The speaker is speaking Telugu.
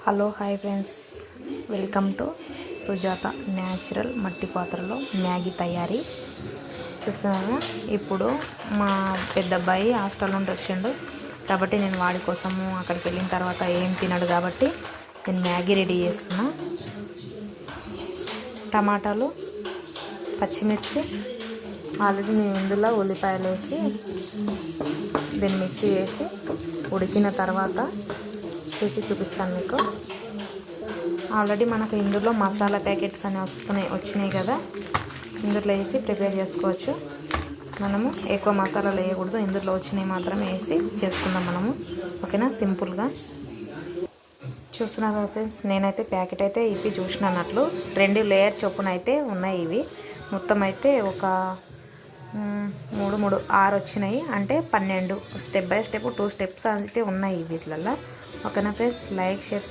Hello hi friends, welcome to Sujatha natural మట్టి పాత్రలో మ్యాగీ తయారీ. చూస్తున్నారా, ఇప్పుడు మా పెద్ద అబ్బాయి హాస్టల్ నుండి వచ్చిండు కాబట్టి నేను వాడి కోసము అక్కడికి వెళ్ళిన తర్వాత ఏం తినడు కాబట్టి నేను మ్యాగీ రెడీ చేస్తున్నా. టమాటాలు, పచ్చిమిర్చి, ఆల్రెడీ నేను ఇందులో ఉల్లిపాయలు వేసి దీన్ని మిక్సీ వేసి ఉడికిన తర్వాత చేసి చూపిస్తాను మీకు. ఆల్రెడీ మనకు ఇందులో మసాలా ప్యాకెట్స్ అని వచ్చినాయి కదా, ఇందులో వేసి ప్రిపేర్ చేసుకోవచ్చు. మనము ఎక్కువ మసాలాలు వేయకూడదు, ఇందులో వచ్చినవి మాత్రమే వేసి చేసుకుందాం మనము, ఓకేనా. సింపుల్గా చూస్తున్నారు ఫ్రెండ్స్, నేనైతే ప్యాకెట్ అయితే ఇవి చూసినట్లు 2 లేయర్ చొప్పున అయితే ఉన్నాయి. ఇవి మొత్తం అయితే ఒక 3 6 వచ్చినాయి, అంటే 12 స్టెప్ బై స్టెప్ 2 స్టెప్స్ అయితే ఉన్నాయి వీటిలలో, ఓకేనా ఫ్రెండ్స్. Like, share,